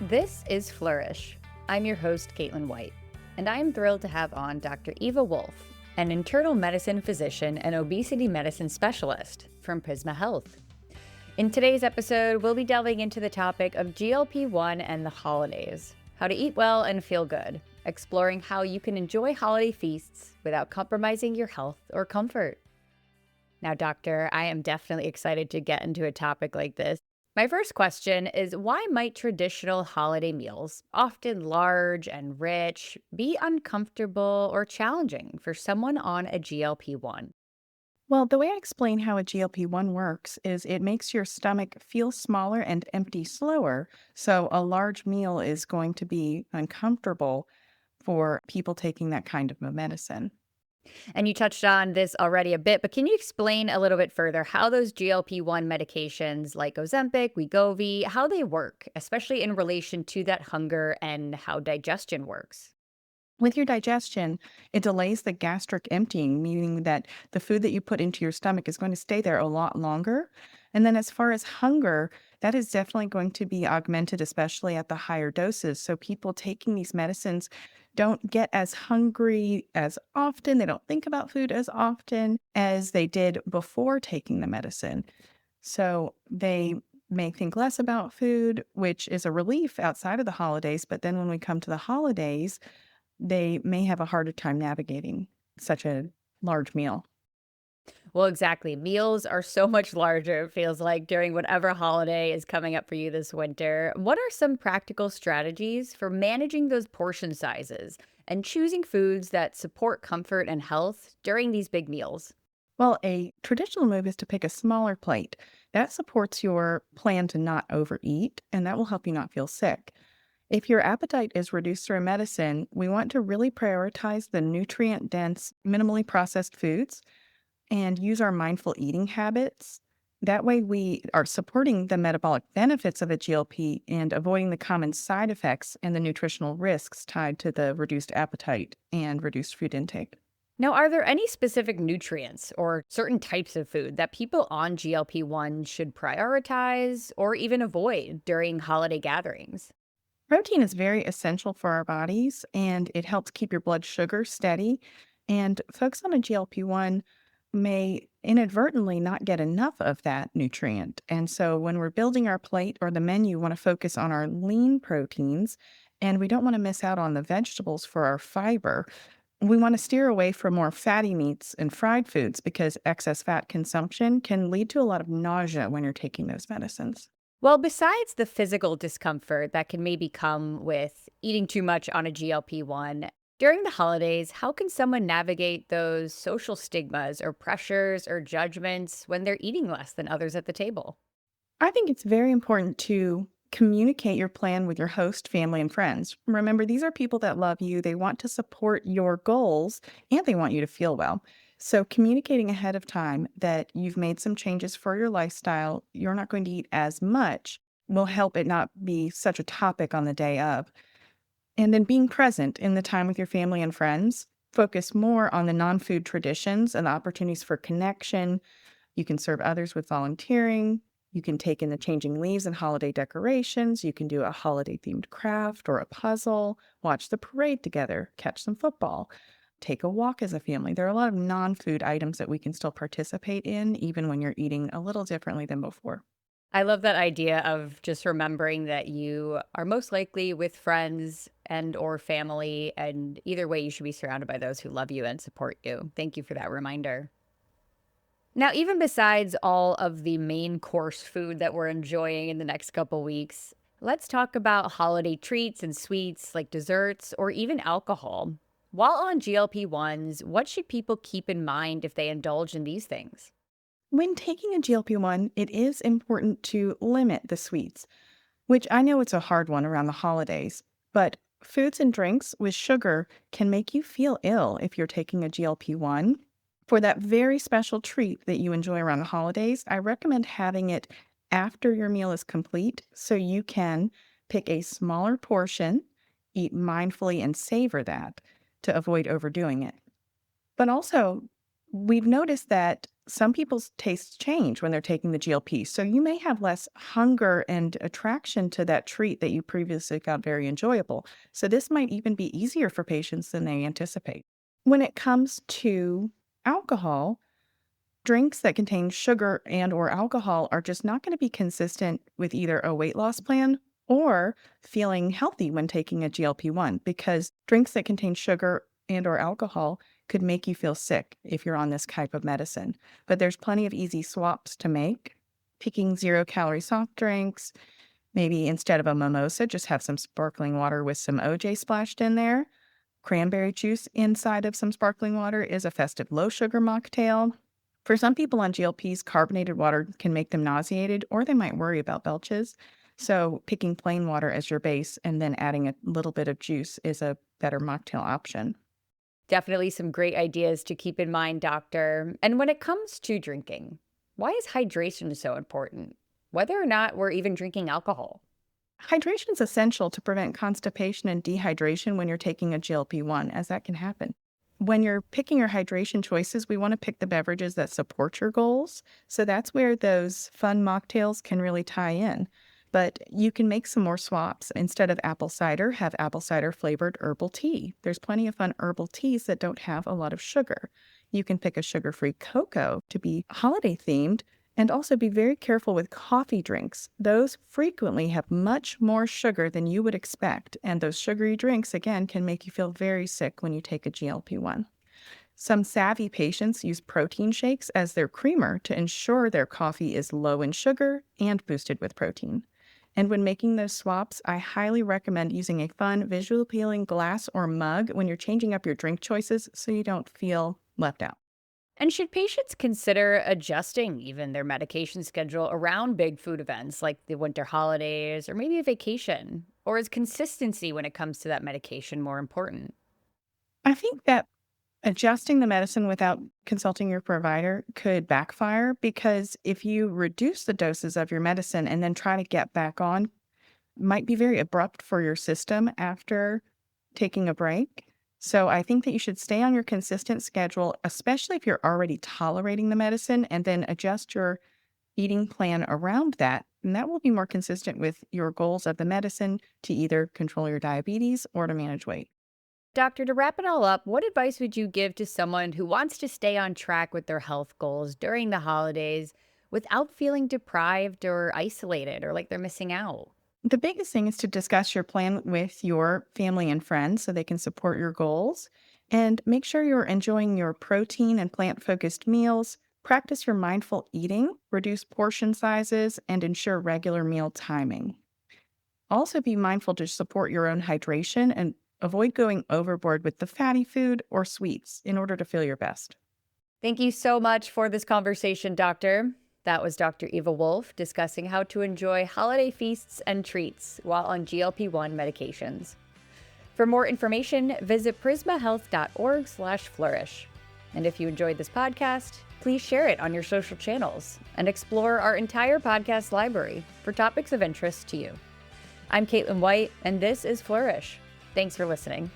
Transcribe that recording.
This is Flourish. I'm your host, Caitlin White, and I am thrilled to have on Dr. Eva Wolf, an internal medicine physician and obesity medicine specialist from Prisma Health. In today's episode, we'll be delving into the topic of GLP-1 and the holidays, how to eat well and feel good, exploring how you can enjoy holiday feasts without compromising your health or comfort. Now, doctor, I am definitely excited to get into a topic like this. My first question is, why might traditional holiday meals, often large and rich, be uncomfortable or challenging for someone on a GLP-1? Well, the way I explain how a GLP-1 works is it makes your stomach feel smaller and empty slower. So a large meal is going to be uncomfortable for people taking that kind of a medicine. And you touched on this already a bit, but can you explain a little bit further how those GLP-1 medications like Ozempic, Wegovy, how they work, especially in relation to that hunger and how digestion works? With your digestion, it delays the gastric emptying, meaning that the food that you put into your stomach is going to stay there a lot longer. And then, as far as hunger, that is definitely going to be augmented, especially at the higher doses. So, people taking these medicines don't get as hungry as often. They don't think about food as often as they did before taking the medicine. So, they may think less about food, which is a relief outside of the holidays. But then, when we come to the holidays, they may have a harder time navigating such a large meal. Well, exactly. Meals are so much larger, it feels like, during whatever holiday is coming up for you this winter. What are some practical strategies for managing those portion sizes and choosing foods that support comfort and health during these big meals? Well, a traditional move is to pick a smaller plate. That supports your plan to not overeat, and that will help you not feel sick. If your appetite is reduced through medicine, we want to really prioritize the nutrient dense, minimally processed foods and use our mindful eating habits. That way, we are supporting the metabolic benefits of a GLP and avoiding the common side effects and the nutritional risks tied to the reduced appetite and reduced food intake. Now, are there any specific nutrients or certain types of food that people on GLP-1 should prioritize or even avoid during holiday gatherings? Protein is very essential for our bodies and it helps keep your blood sugar steady. And folks on a GLP-1 may inadvertently not get enough of that nutrient. And so when we're building our plate or the menu, we want to focus on our lean proteins and we don't want to miss out on the vegetables for our fiber. We want to steer away from more fatty meats and fried foods because excess fat consumption can lead to a lot of nausea when you're taking those medicines. Well, besides the physical discomfort that can maybe come with eating too much on a GLP-1, during the holidays, how can someone navigate those social stigmas or pressures or judgments when they're eating less than others at the table? I think it's very important to communicate your plan with your host, family, and friends. Remember, these are people that love you. They want to support your goals and they want you to feel well. So, communicating ahead of time that you've made some changes for your lifestyle, you're not going to eat as much, will help it not be such a topic on the day of. And then being present in the time with your family and friends, focus more on the non food traditions and the opportunities for connection. You can serve others with volunteering. You can take in the changing leaves and holiday decorations. You can do a holiday themed craft or a puzzle, watch the parade together, catch some football, take a walk as a family. There are a lot of non food items that we can still participate in, even when you're eating a little differently than before. I love that idea of just remembering that you are most likely with friends and or family, and either way you should be surrounded by those who love you and support you. Thank you for that reminder. Now, even besides all of the main course food that we're enjoying in the next couple weeks, let's talk about holiday treats and sweets like desserts or even alcohol. While on GLP-1s, what should people keep in mind if they indulge in these things? When taking a GLP-1, it is important to limit the sweets, which I know it's a hard one around the holidays, but foods and drinks with sugar can make you feel ill if you're taking a GLP-1. For that very special treat that you enjoy around the holidays, I recommend having it after your meal is complete so you can pick a smaller portion, eat mindfully, and savor that to avoid overdoing it. But also, We've noticed that some people's tastes change when they're taking the GLP, so you may have less hunger and attraction to that treat that you previously found very enjoyable. So this might even be easier for patients than they anticipate. When it comes to alcohol, drinks that contain sugar and or alcohol are just not going to be consistent with either a weight loss plan or feeling healthy when taking a GLP-1 because drinks that contain sugar and or alcohol could make you feel sick if you're on this type of medicine. But there's plenty of easy swaps to make. Picking zero-calorie soft drinks, maybe instead of a mimosa, just have some sparkling water with some OJ splashed in there. Cranberry juice inside of some sparkling water is a festive low-sugar mocktail. For some people on GLPs, carbonated water can make them nauseated or they might worry about belches. So picking plain water as your base and then adding a little bit of juice is a better mocktail option. Definitely some great ideas to keep in mind, doctor. And when it comes to drinking, why is hydration so important, whether or not we're even drinking alcohol? Hydration is essential to prevent constipation and dehydration when you're taking a GLP-1, as that can happen. When you're picking your hydration choices, we want to pick the beverages that support your goals. So that's where those fun mocktails can really tie in. But you can make some more swaps. Instead of apple cider, have apple cider flavored herbal tea. There's plenty of fun herbal teas that don't have a lot of sugar. You can pick a sugar-free cocoa to be holiday themed. And also be very careful with coffee drinks. Those frequently have much more sugar than you would expect. And those sugary drinks, again, can make you feel very sick when you take a GLP-1. Some savvy patients use protein shakes as their creamer to ensure their coffee is low in sugar and boosted with protein. And when making those swaps, I highly recommend using a fun, visually appealing glass or mug when you're changing up your drink choices so you don't feel left out. And should patients consider adjusting even their medication schedule around big food events like the winter holidays or maybe a vacation? Or is consistency when it comes to that medication more important? I think that adjusting the medicine without consulting your provider could backfire because if you reduce the doses of your medicine and then try to get back on, might be very abrupt for your system after taking a break. So I think that you should stay on your consistent schedule, especially if you're already tolerating the medicine, and then adjust your eating plan around that. And that will be more consistent with your goals of the medicine to either control your diabetes or to manage weight. Doctor, to wrap it all up, what advice would you give to someone who wants to stay on track with their health goals during the holidays without feeling deprived or isolated or like they're missing out? The biggest thing is to discuss your plan with your family and friends so they can support your goals. And make sure you're enjoying your protein and plant focused meals. Practice your mindful eating, reduce portion sizes, and ensure regular meal timing. Also, be mindful to support your own hydration and avoid going overboard with the fatty food or sweets in order to feel your best. Thank you so much for this conversation, Doctor. That was Dr. Eva Wolf discussing how to enjoy holiday feasts and treats while on GLP-1 medications. For more information, visit prismahealth.org/flourish. And if you enjoyed this podcast, please share it on your social channels and explore our entire podcast library for topics of interest to you. I'm Caitlin White, and this is Flourish. Thanks for listening.